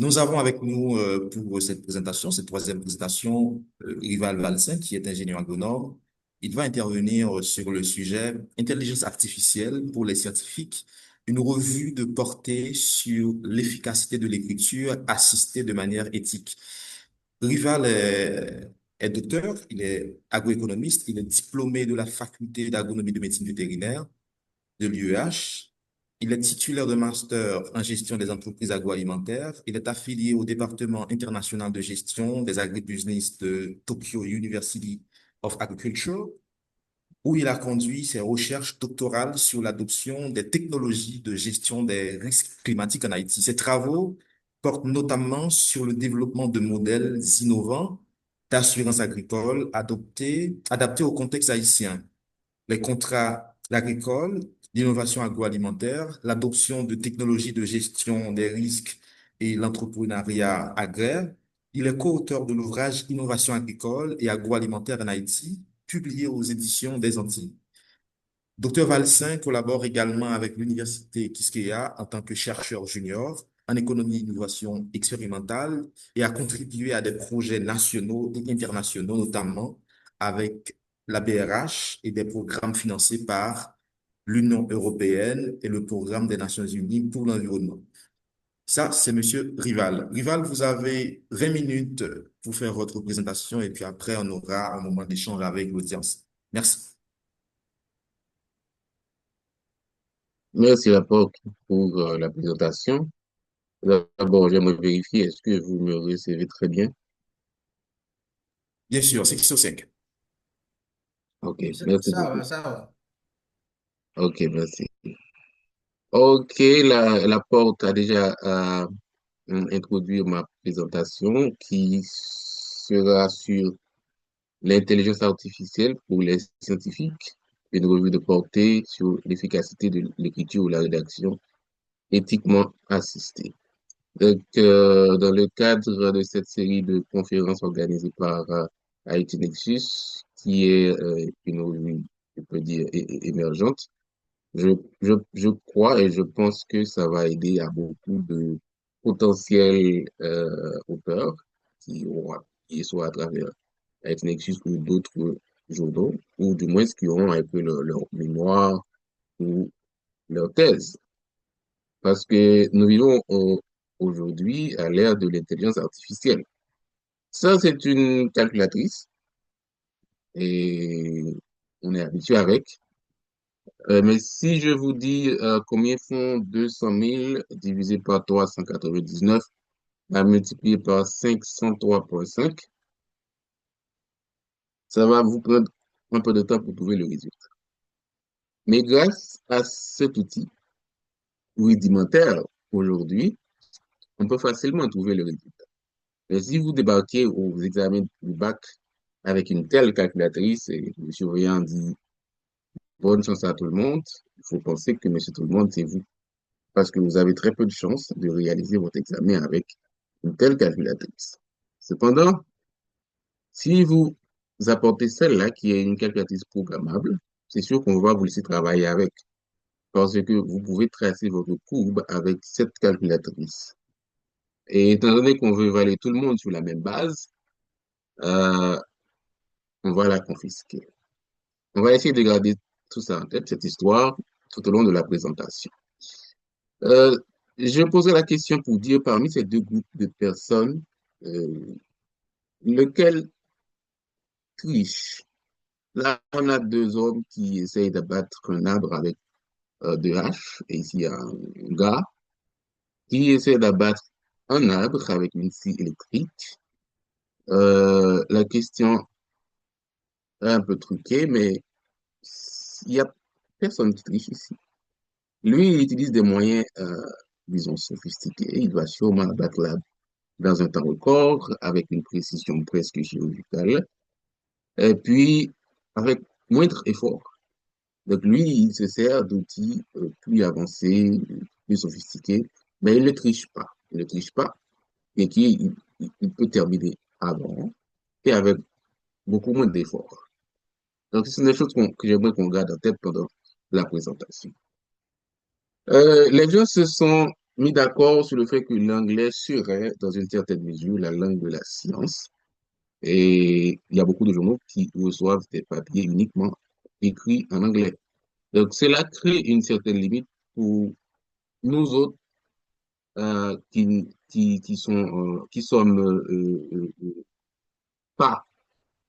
Nous avons avec nous pour cette présentation, cette troisième présentation, Rival Valsin, qui est ingénieur agronome. Il va intervenir sur le sujet intelligence artificielle pour les scientifiques, une revue de portée sur l'efficacité de l'écriture assistée de manière éthique. Rival est docteur, il est agroéconomiste, il est diplômé de la faculté d'agronomie de médecine vétérinaire de l'UEH. Il est titulaire de master en gestion des entreprises agroalimentaires. Il est affilié au département international de gestion des agribusiness de Tokyo University of Agriculture, où il a conduit ses recherches doctorales sur l'adoption des technologies de gestion des risques climatiques en Haïti. Ses travaux portent notamment sur le développement de modèles innovants d'assurance agricole adaptés au contexte haïtien, les contrats agricoles, l'innovation agroalimentaire, l'adoption de technologies de gestion des risques et l'entrepreneuriat agraire. Il est co-auteur de l'ouvrage Innovation agricole et agroalimentaire en Haïti, publié aux éditions des Antilles. Dr Valsin collabore également avec l'Université Quisqueya en tant que chercheur junior en économie et innovation expérimentale et a contribué à des projets nationaux et internationaux, notamment avec la BRH et des programmes financés par l'Union européenne et le programme des Nations unies pour l'environnement. Ça, c'est Monsieur Rival. Rival, vous avez 20 minutes pour faire votre présentation et puis après, on aura un moment d'échange avec l'audience. Merci. Merci Laporte pour la présentation. D'abord, j'aimerais vérifier, est-ce que vous me recevez très bien? Bien sûr, c'est sur 5. Ok, Oui, merci ça beaucoup. va, ça va. Ok, merci. Ok, la porte a déjà introduit ma présentation qui sera sur l'intelligence artificielle pour les scientifiques, une revue de portée sur l'efficacité de l'écriture ou la rédaction éthiquement assistée. Donc, dans le cadre de cette série de conférences organisées par Haïti Nexus, qui est une revue, je peux dire, émergente, je crois et je pense que ça va aider à beaucoup de potentiels auteurs qui soit à travers Haïti Nexus ou d'autres journaux, ou du moins qui auront un peu leur mémoire ou leur thèse. Parce que nous vivons aujourd'hui à l'ère de l'intelligence artificielle. Ça, c'est une calculatrice et on est habitué avec. Mais si je vous dis combien font 200 000 divisé par 399 à multiplier par 503,5, ça va vous prendre un peu de temps pour trouver le résultat. Mais grâce à cet outil rudimentaire aujourd'hui, on peut facilement trouver le résultat. Mais si vous débarquez aux examens du bac avec une telle calculatrice et le surveillant dit bonne chance à tout le monde, il faut penser que monsieur tout le monde, c'est vous. Parce que vous avez très peu de chances de réaliser votre examen avec une telle calculatrice. Cependant, si vous apportez celle-là, qui est une calculatrice programmable, c'est sûr qu'on va vous laisser travailler avec. Parce que vous pouvez tracer votre courbe avec cette calculatrice. Et étant donné qu'on veut évaluer tout le monde sur la même base, euh, on va la confisquer. On va essayer de garder tout ça en tête, cette histoire, tout au long de la présentation. Euh, je poserai la question pour dire parmi ces deux groupes de personnes, euh, lequel triche? Là, on a deux hommes qui essayent d'abattre un arbre avec deux haches, et ici, il y a un gars qui essaie d'abattre un arbre avec une scie électrique. La question est un peu truquée, mais il y a personne qui triche ici. Lui, il utilise des moyens, disons, sophistiqués. Il doit sûrement abattre l'arbre dans un temps record, avec une précision presque chirurgicale, et puis avec moindre effort. Donc lui, il se sert d'outils plus avancés, plus sophistiqués, mais il ne triche pas. Il ne triche pas, et il peut terminer avant et avec beaucoup moins d'efforts. Donc, ce sont des choses que j'aimerais qu'on garde en tête pendant la présentation. Les gens se sont mis d'accord sur le fait que l'anglais serait, dans une certaine mesure, la langue de la science. Et il y a beaucoup de journaux qui reçoivent des papiers uniquement écrits en anglais. Donc, cela crée une certaine limite pour nous autres qui sommes pas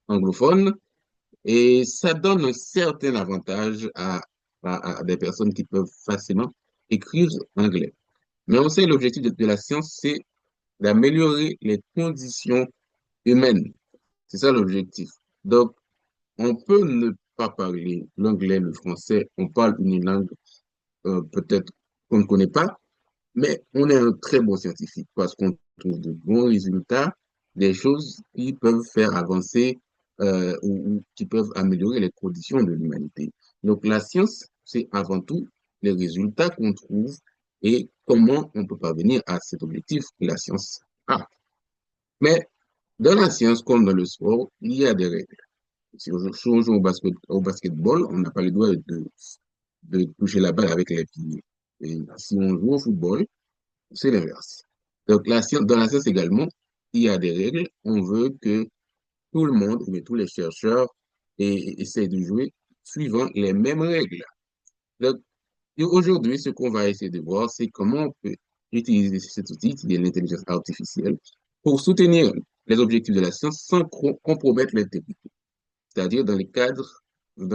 anglophones. Et ça donne un certain avantage à des personnes qui peuvent facilement écrire en anglais. Mais on sait l'objectif de la science, c'est d'améliorer les conditions humaines. C'est ça l'objectif. Donc, on peut ne pas parler l'anglais, le français, on parle une langue peut-être qu'on ne connaît pas, mais on est un très bon scientifique parce qu'on trouve de bons résultats, des choses qui peuvent faire avancer ou qui peuvent améliorer les conditions de l'humanité. Donc la science, c'est avant tout les résultats qu'on trouve et comment on peut parvenir à cet objectif que la science a. Mais dans la science comme dans le sport, il y a des règles. Si on joue au basketball, on n'a pas le droit de toucher la balle avec les pieds. Et si on joue au football, c'est l'inverse. Donc, dans la science également, il y a des règles. On veut que tout le monde, mais tous les chercheurs, essaient de jouer suivant les mêmes règles. Donc, et aujourd'hui, ce qu'on va essayer de voir, c'est comment on peut utiliser cet outil, qui est l'intelligence artificielle, pour soutenir les objectifs de la science sans compromettre l'intégrité, c'est-à-dire dans le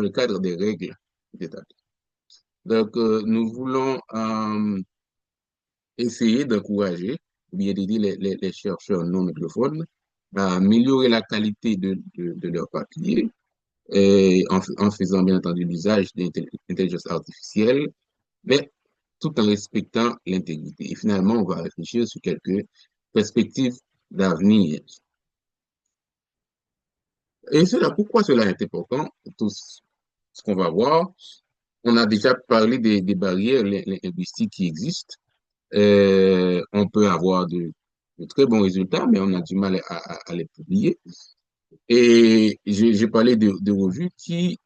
cadre des règles établies. Donc, nous voulons essayer d'encourager ou bien d'aider les chercheurs non anglophones à améliorer la qualité de leur papier et en faisant bien entendu l'usage de l'intelligence artificielle, mais tout en respectant l'intégrité. Et finalement, on va réfléchir sur quelques perspectives d'avenir. Et cela, pourquoi cela est important? Tout ce qu'on va voir, on a déjà parlé des barrières linguistiques qui existent. On peut avoir de très bons résultats, mais on a du mal à les publier. Et j'ai parlé de revues qui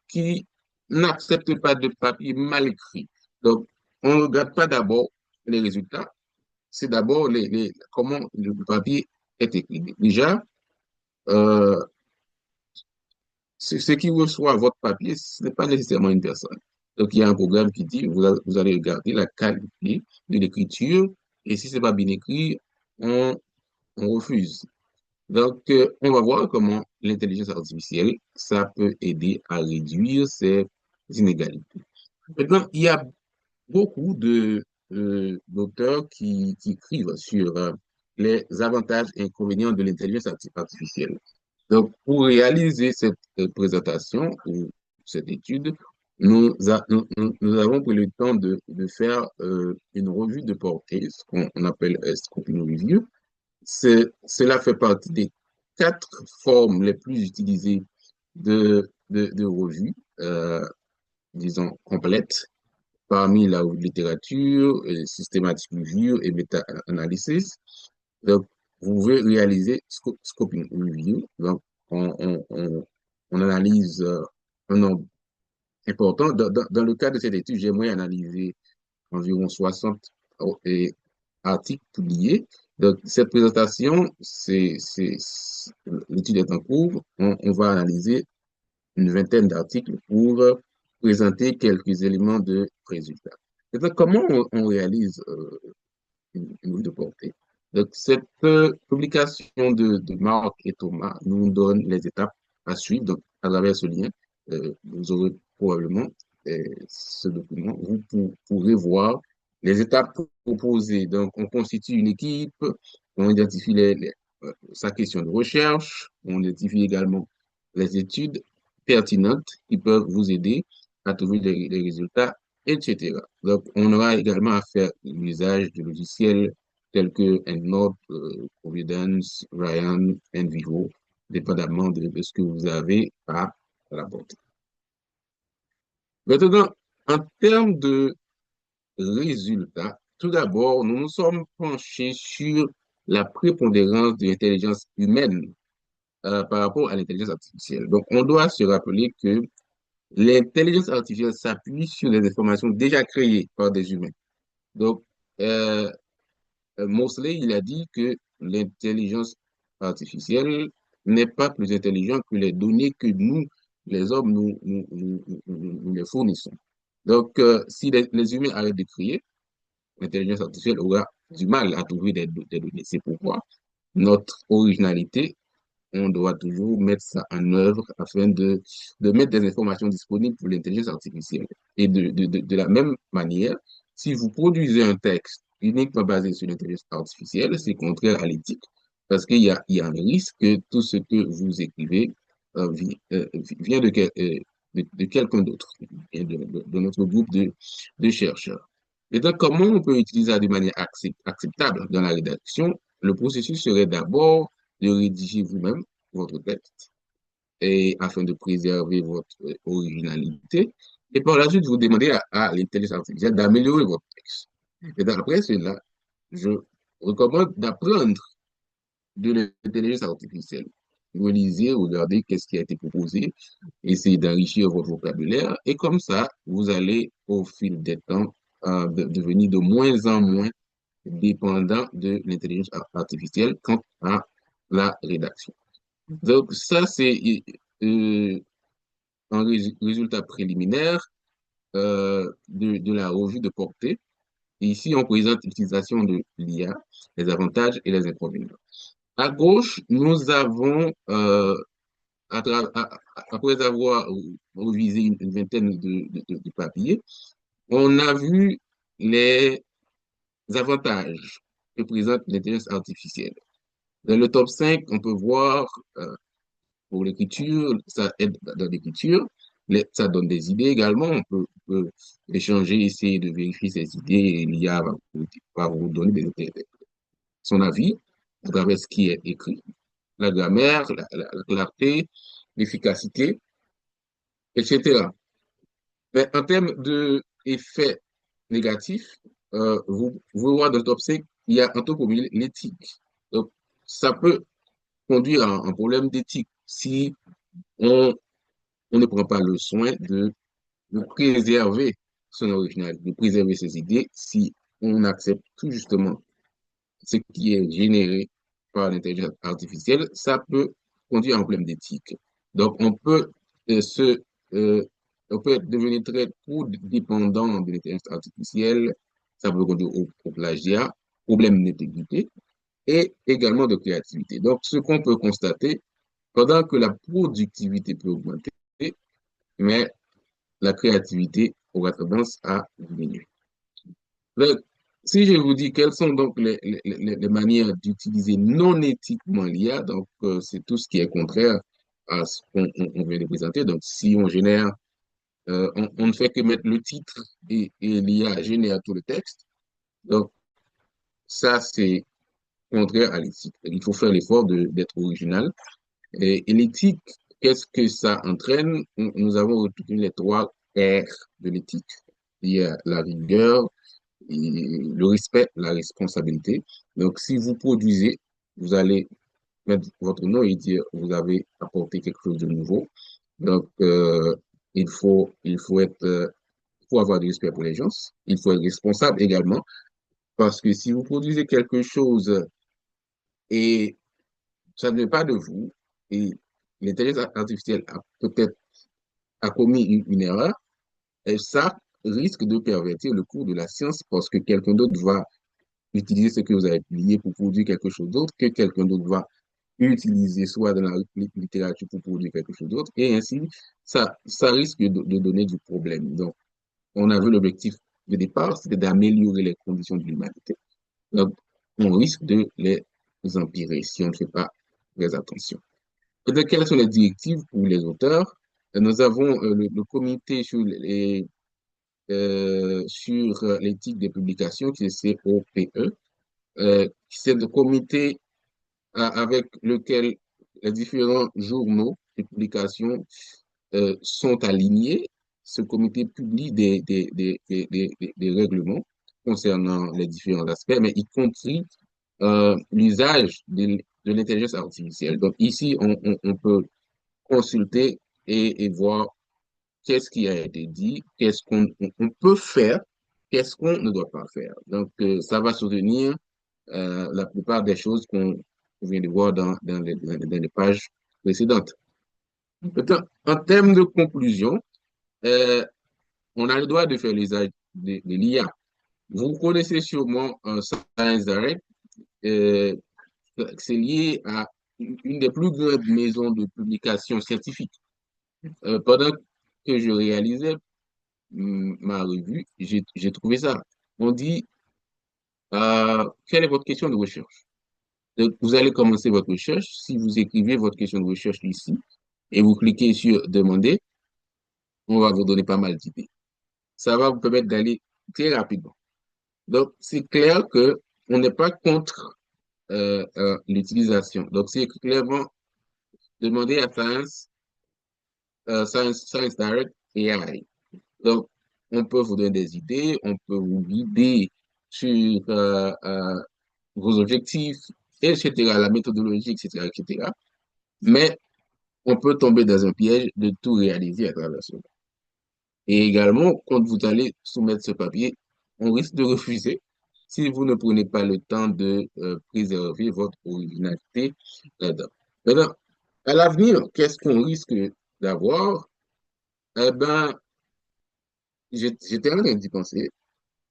n'acceptent pas de papier mal écrit. Donc, on ne regarde pas d'abord les résultats, c'est d'abord comment le papier est écrit. Déjà, euh, ce qui reçoit votre papier, ce n'est pas nécessairement une personne. Donc, il y a un programme qui dit, vous allez regarder la qualité de l'écriture, et si c'est pas bien écrit, on, on refuse. Donc, on va voir comment l'intelligence artificielle, ça peut aider à réduire ces inégalités. Maintenant, il y a beaucoup d'auteurs qui écrivent sur les avantages et inconvénients de l'intelligence artificielle. Donc, pour réaliser cette présentation ou cette étude, nous avons pris le temps de faire une revue de portée, ce qu'on appelle scoping review. Cela fait partie des 4 formes les plus utilisées de revues, disons, complètes, parmi la littérature, systematic review et meta-analysis. Donc, vous pouvez réaliser scoping review. Donc, on, on, on, on analyse un nombre important. Dans le cas de cette étude, j'aimerais analyser environ 60 articles publiés. Donc, cette présentation, l'étude est en cours. On va analyser une vingtaine d'articles pour présenter quelques éléments de résultats. Maintenant, comment on réalise une revue de portée? Donc, cette publication de Marc et Thomas nous donne les étapes à suivre. Donc, à travers ce lien, vous aurez probablement ce document. Vous pourrez voir les étapes proposées. Donc, on constitue une équipe, on identifie sa question de recherche, on identifie également les études pertinentes qui peuvent vous aider à trouver les résultats, etc. Donc, on aura également à faire l'usage de logiciels tels que EndNote, Providence, Ryan, NVivo, dépendamment de ce que vous avez à rapporter. Maintenant, en termes de résultats, tout d'abord, nous nous sommes penchés sur la prépondérance de l'intelligence humaine par rapport à l'intelligence artificielle. Donc, on doit se rappeler que l'intelligence artificielle s'appuie sur les informations déjà créées par des humains. Donc, Mosley, il a dit que l'intelligence artificielle n'est pas plus intelligente que les données que nous, les hommes, nous les fournissons. Donc, si les humains arrêtent de crier, l'intelligence artificielle aura du mal à trouver des données. C'est pourquoi notre originalité, on doit toujours mettre ça en œuvre afin de mettre des informations disponibles pour l'intelligence artificielle. Et de la même manière, si vous produisez un texte uniquement basé sur l'intelligence artificielle, c'est contraire à l'éthique, parce il y a un risque que tout ce que vous écrivez vient de quelqu'un d'autre, et de notre groupe de chercheurs. Et donc, comment on peut utiliser ça de manière acceptable dans la rédaction? Le processus serait d'abord de rédiger vous-même votre texte et afin de préserver votre originalité. Et par la suite, vous demandez à l'intelligence artificielle d'améliorer votre texte. Et après cela, je recommande d'apprendre de l'intelligence artificielle. Vous lisez, regardez qu'est-ce qui a été proposé, essayez d'enrichir votre vocabulaire et comme ça, vous allez au fil des temps devenir de moins en moins dépendant de l'intelligence artificielle quant à la rédaction. Donc, ça, c'est euh, un résultat préliminaire de la revue de portée. Ici, on présente l'utilisation de l'IA, les avantages et les inconvénients. À gauche, nous avons, après avoir révisé une vingtaine de papiers, on a vu les avantages que présente l'intelligence artificielle. Dans le top 5, on peut voir pour l'écriture, ça aide dans l'écriture, ça donne des idées également, peut échanger, essayer de vérifier ses idées, et l'IA va vous donner son avis à travers ce qui est écrit, la grammaire, la clarté, l'efficacité, etc. Mais en termes d'effets négatifs, vous voyez dans le top 5, il y a en tout premier l'éthique. Donc, ça peut conduire à un problème d'éthique si on, on ne prend pas le soin de préserver son original, de préserver ses idées, si on accepte tout justement ce qui est généré par l'intelligence artificielle, ça peut conduire à un problème d'éthique. Donc, euh, se, euh, on peut devenir très trop dépendant de l'intelligence artificielle, ça peut conduire au plagiat, problème d'intégrité et également de créativité. Donc, ce qu'on peut constater, pendant que la productivité peut augmenter, mais la créativité aura tendance à diminuer. Donc, si je vous dis quelles sont donc les manières d'utiliser non éthiquement l'IA, donc c'est tout ce qui est contraire à ce qu'on vient de présenter. Donc, si on génère, on ne fait que mettre le titre et l'IA génère tout le texte. Donc, ça, c'est contraire à l'éthique. Il faut faire l'effort d'être original. Et l'éthique, qu'est-ce que ça entraîne? Nous avons retenu les trois R de l'éthique. Il y a la rigueur, le respect, la responsabilité. Donc, si vous produisez, vous allez mettre votre nom et dire vous avez apporté quelque chose de nouveau. Donc, il faut avoir du respect pour les gens. Il faut être responsable également parce que si vous produisez quelque chose et ça ne vient pas de vous et l'intelligence artificielle a peut-être a commis une erreur, et ça risque de pervertir le cours de la science parce que quelqu'un d'autre va utiliser ce que vous avez publié pour produire quelque chose d'autre, que quelqu'un d'autre va utiliser soit dans la littérature pour produire quelque chose d'autre, et ainsi, ça risque de donner du problème. Donc, on avait l'objectif de départ, c'était d'améliorer les conditions de l'humanité. Donc, on risque de les empirer si on ne fait pas très attention. Et donc, quelles sont les directives pour les auteurs? Nous avons le comité sur l'éthique des publications, qui est COPE. C'est le comité avec lequel les différents journaux et publications sont alignés. Ce comité publie des règlements concernant les différents aspects, mais y compris l'usage de l'intelligence artificielle. Donc ici, on peut consulter et voir qu'est-ce qui a été dit, qu'est-ce qu'on peut faire, qu'est-ce qu'on ne doit pas faire. Donc, ça va soutenir la plupart des choses qu'on vient de voir dans les pages précédentes. Maintenant, en termes de conclusion, euh, on a le droit de faire l'usage de l'IA. Vous connaissez sûrement Science Direct, euh, c'est lié à une des plus grandes maisons de publication scientifique. Pendant que je réalisais ma revue, j'ai trouvé ça. On dit, quelle est votre question de recherche? Donc, vous allez commencer votre recherche. Si vous écrivez votre question de recherche ici et vous cliquez sur Demander, on va vous donner pas mal d'idées. Ça va vous permettre d'aller très rapidement. Donc, c'est clair que on n'est pas contre l'utilisation. Donc, c'est clairement demander à Science Direct AI. Donc, on peut vous donner des idées, on peut vous guider sur vos objectifs, etc., la méthodologie, etc., etc. Mais on peut tomber dans un piège de tout réaliser à travers cela. Et également, quand vous allez soumettre ce papier, on risque de refuser si vous ne prenez pas le temps de préserver votre originalité là-dedans. Maintenant, à l'avenir, qu'est-ce qu'on risque d'avoir? Eh ben, j'étais en train d'y penser,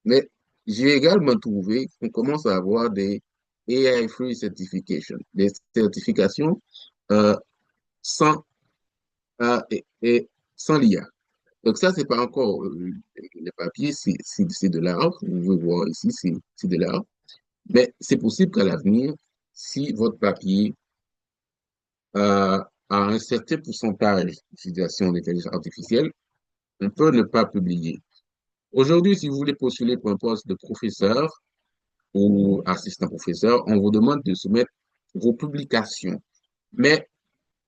mais j'ai également trouvé qu'on commence à avoir des AI Free Certification, des certifications euh, sans, et sans l'IA. Donc ça, c'est pas encore le papier, c'est de l'art. Vous pouvez voir ici, c'est de l'art. Mais c'est possible qu'à l'avenir, si votre papier a un certain pourcentage d'utilisation d'intelligence artificielle, on peut ne pas publier. Aujourd'hui, si vous voulez postuler pour un poste de professeur ou assistant professeur, on vous demande de soumettre vos publications, mais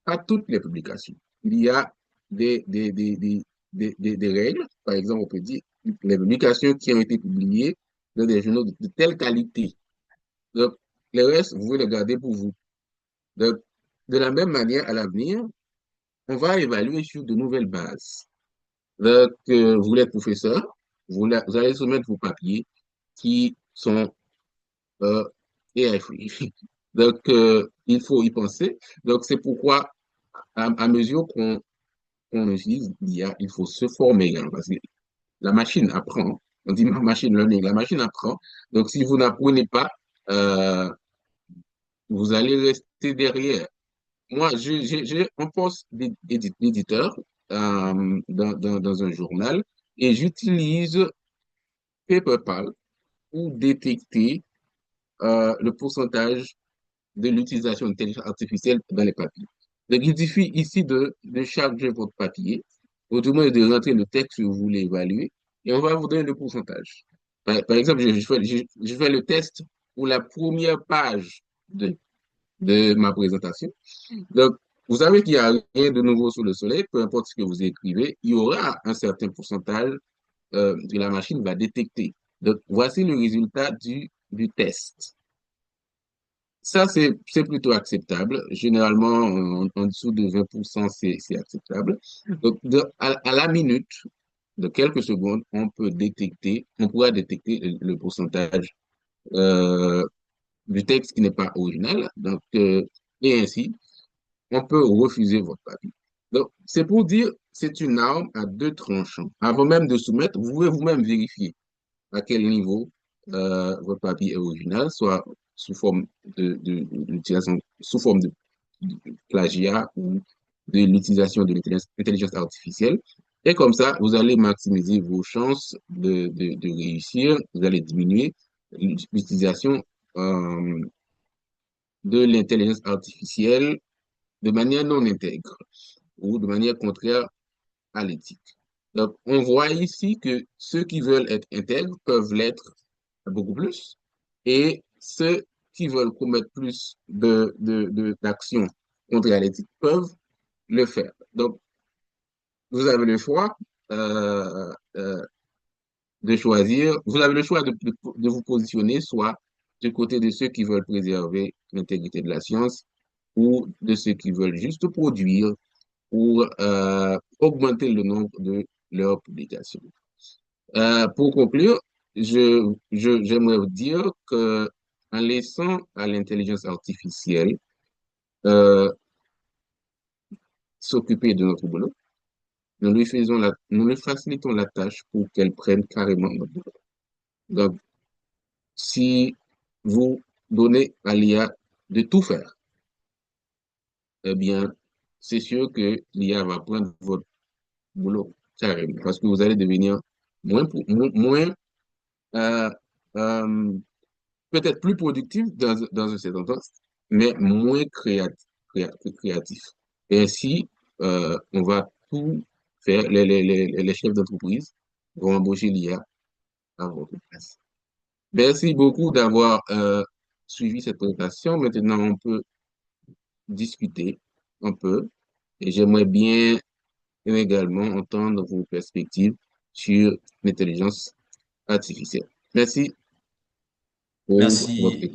pas toutes les publications. Il y a des, des, des, des, des règles. Par exemple, on peut dire les publications qui ont été publiées dans des journaux de telle qualité. Donc, le reste, vous pouvez les garder pour vous. Donc, de la même manière, à l'avenir, on va évaluer sur de nouvelles bases. Donc, vous êtes professeur, vous allez soumettre vos papiers qui sont euh, AI free. Donc, il faut y penser. Donc, c'est pourquoi, à mesure qu'on utilise l'IA, il faut se former également, parce que la machine apprend. On dit machine learning, la machine apprend. Donc, si vous n'apprenez pas, euh, vous allez rester derrière. Moi, j'ai un poste d'éditeur dans un journal et j'utilise PaperPal pour détecter le pourcentage de l'utilisation de l'intelligence artificielle dans les papiers. Donc, il suffit ici de charger votre papier, autrement de rentrer le texte que vous voulez évaluer, et on va vous donner le pourcentage. Par exemple, je fais le test pour la première page de ma présentation. Donc, vous savez qu'il n'y a rien de nouveau sous le soleil, peu importe ce que vous écrivez, il y aura un certain pourcentage que la machine va détecter. Donc, voici le résultat du test. Ça, c'est plutôt acceptable. Généralement, en dessous de 20%, c'est acceptable. Donc, à la minute, de quelques secondes, on pourra détecter le pourcentage euh, du texte qui n'est pas original. Donc, et ainsi, on peut refuser votre papier. Donc, c'est pour dire, c'est une arme à deux tranchants. Avant même de soumettre, vous pouvez vous-même vérifier à quel niveau votre papier est original, soit sous forme d'utilisation, sous forme de plagiat ou de l'utilisation de l'intelligence artificielle. Et comme ça, vous allez maximiser vos chances de réussir, vous allez diminuer l'utilisation euh, de l'intelligence artificielle de manière non intègre ou de manière contraire à l'éthique. Donc, on voit ici que ceux qui veulent être intègres peuvent l'être beaucoup plus, et ceux qui veulent commettre plus d'actions contraires à l'éthique peuvent le faire. Donc, vous avez le choix de choisir, vous avez le choix de vous positionner soit du côté de ceux qui veulent préserver l'intégrité de la science ou de ceux qui veulent juste produire pour augmenter le nombre de leurs publications. Pour conclure, j'aimerais vous dire que en laissant à l'intelligence artificielle euh, s'occuper de notre boulot, nous lui facilitons la tâche pour qu'elle prenne carrément notre boulot. Donc, si vous donnez à l'IA de tout faire, eh bien, c'est sûr que l'IA va prendre votre boulot carrément parce que vous allez devenir moins euh, euh, peut-être plus productif dans un certain sens, mais moins créatif. Et ainsi, on va tout faire. Les chefs d'entreprise vont embaucher l'IA à votre place. Merci beaucoup d'avoir suivi cette présentation. Maintenant, on peut discuter un peu et j'aimerais bien également entendre vos perspectives sur l'intelligence artificielle. Merci pour votre Merci. écoute.